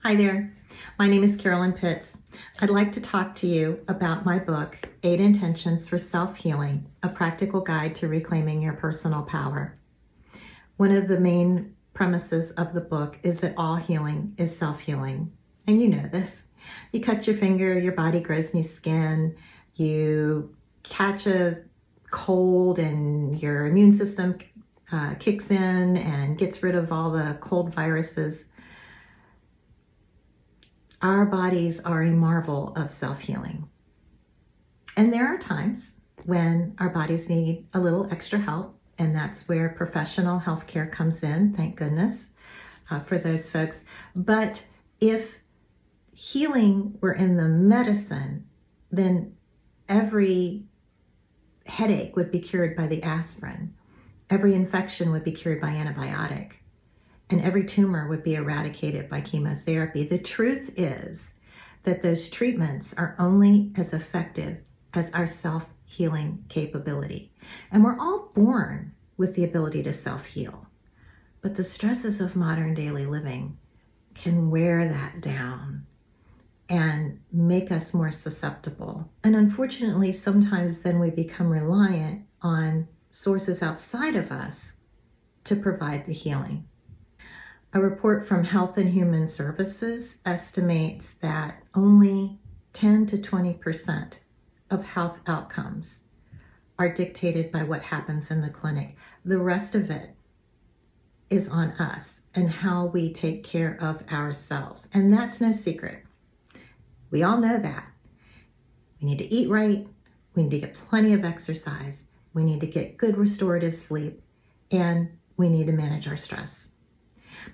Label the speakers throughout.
Speaker 1: Hi there. My name is Carolyn Pitts. I'd like to talk to you about my book, 8 Intentions for Self-Healing, a practical guide to reclaiming your personal power. One of the main premises of the book is that all healing is self-healing. And you know this. You cut your finger, your body grows new skin, you catch a cold and your immune system kicks in and gets rid of all the cold viruses. Our bodies are a marvel of self-healing. And there are times when our bodies need a little extra help, and that's where professional healthcare comes in, thank goodness for those folks. But if healing were in the medicine, then every headache would be cured by the aspirin. Every infection would be cured by antibiotic. And every tumor would be eradicated by chemotherapy. The truth is that those treatments are only as effective as our self-healing capability. And we're all born with the ability to self-heal. But the stresses of modern daily living can wear that down and make us more susceptible. And unfortunately, sometimes then we become reliant on sources outside of us to provide the healing. A report from Health and Human Services estimates that only 10 to 20% of health outcomes are dictated by what happens in the clinic. The rest of it is on us and how we take care of ourselves. And that's no secret. We all know that. We need to eat right. We need to get plenty of exercise. We need to get good restorative sleep. And we need to manage our stress.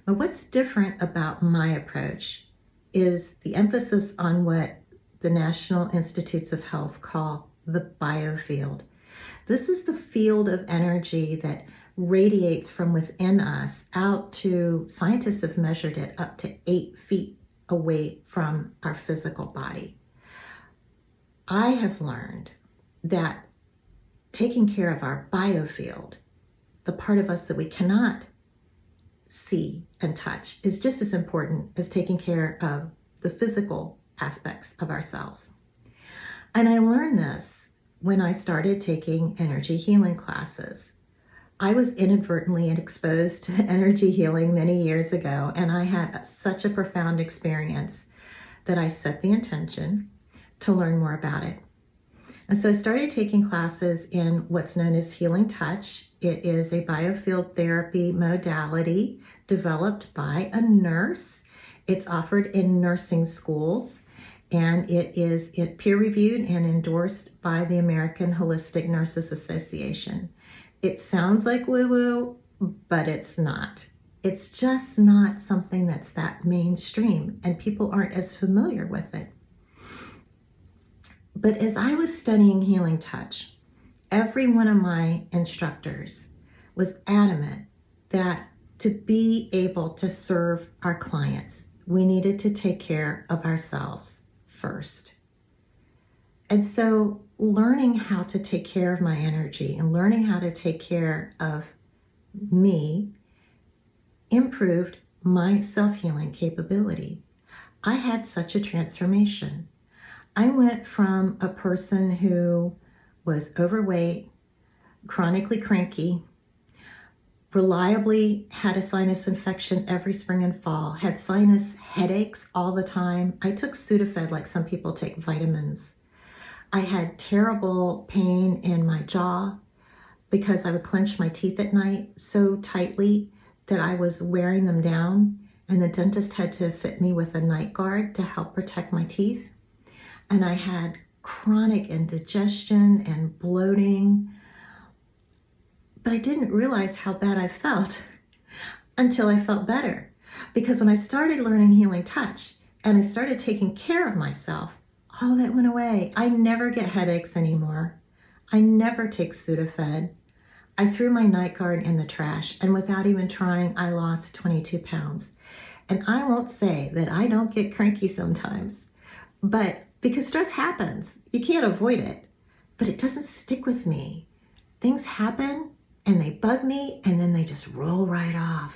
Speaker 1: But what's different about my approach is the emphasis on what the National Institutes of Health call the biofield. This is the field of energy that radiates from within us out to, scientists have measured it, up to 8 feet away from our physical body. I have learned that taking care of our biofield, the part of us that we cannot see and touch, is just as important as taking care of the physical aspects of ourselves. And I learned this when I started taking energy healing classes. I was inadvertently exposed to energy healing many years ago, and I had such a profound experience that I set the intention to learn more about it. And so I started taking classes in what's known as Healing Touch. It is a biofield therapy modality developed by a nurse. It's offered in nursing schools, and it is peer-reviewed and endorsed by the American Holistic Nurses Association. It sounds like woo-woo, but it's not. It's just not something that's that mainstream, and people aren't as familiar with it. But as I was studying Healing Touch, every one of my instructors was adamant that to be able to serve our clients, we needed to take care of ourselves first. And so learning how to take care of my energy and learning how to take care of me improved my self-healing capability. I had such a transformation. I went from a person who was overweight, chronically cranky, reliably had a sinus infection every spring and fall, had sinus headaches all the time. I took Sudafed like some people take vitamins. I had terrible pain in my jaw because I would clench my teeth at night so tightly that I was wearing them down, and the dentist had to fit me with a night guard to help protect my teeth. And I had chronic indigestion and bloating, but I didn't realize how bad I felt until I felt better. Because when I started learning Healing Touch and I started taking care of myself, all that went away. I never get headaches anymore. I never take Sudafed. I threw my night guard in the trash, and without even trying, I lost 22 pounds. And I won't say that I don't get cranky sometimes, but because stress happens, you can't avoid it, but it doesn't stick with me. Things happen and they bug me, and then they just roll right off.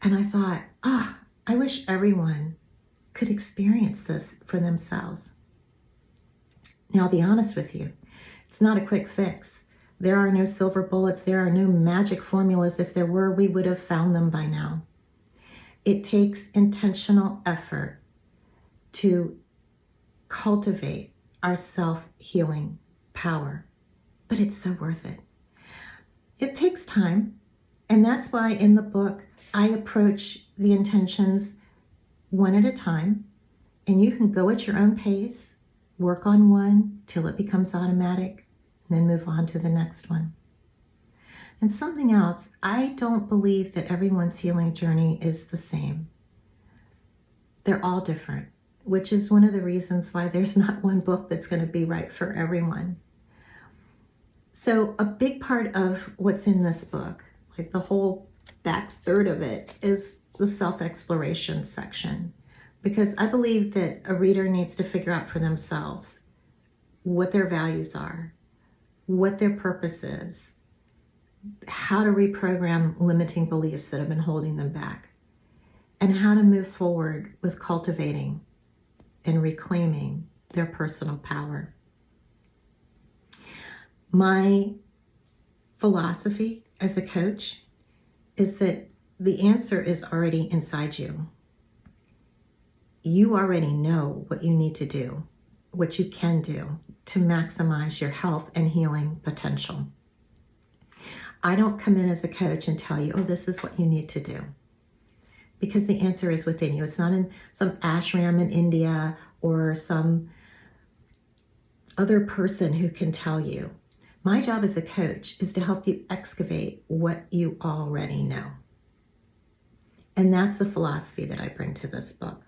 Speaker 1: And I thought, I wish everyone could experience this for themselves. Now, I'll be honest with you, it's not a quick fix. There are no silver bullets. There are no magic formulas. If there were, we would have found them by now. It takes intentional effort to cultivate our self-healing power, but it's so worth it. It takes time, and that's why in the book, I approach the intentions one at a time, and you can go at your own pace, work on one till it becomes automatic, and then move on to the next one. And something else, I don't believe that everyone's healing journey is the same. They're all different, which is one of the reasons why there's not one book that's going to be right for everyone. So a big part of what's in this book, like the whole back third of it, is the self-exploration section, because I believe that a reader needs to figure out for themselves what their values are, what their purpose is, how to reprogram limiting beliefs that have been holding them back, and how to move forward with cultivating and reclaiming their personal power. My philosophy as a coach is that the answer is already inside you. You already know what you need to do, what you can do to maximize your health and healing potential. I don't come in as a coach and tell you, oh, this is what you need to do, because the answer is within you. It's not in some ashram in India or some other person who can tell you. My job as a coach is to help you excavate what you already know. And that's the philosophy that I bring to this book.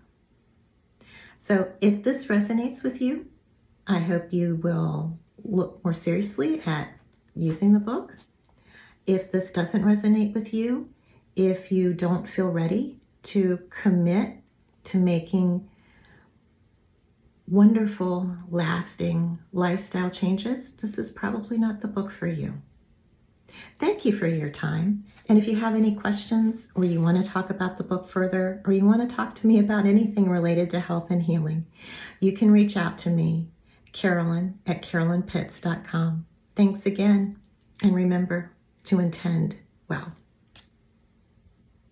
Speaker 1: So if this resonates with you, I hope you will look more seriously at using the book. If this doesn't resonate with you, if you don't feel ready to commit to making wonderful, lasting lifestyle changes, this is probably not the book for you. Thank you for your time. And if you have any questions, or you want to talk about the book further, or you want to talk to me about anything related to health and healing, you can reach out to me, Carolyn at carolynpitts.com. Thanks again. And remember to intend well.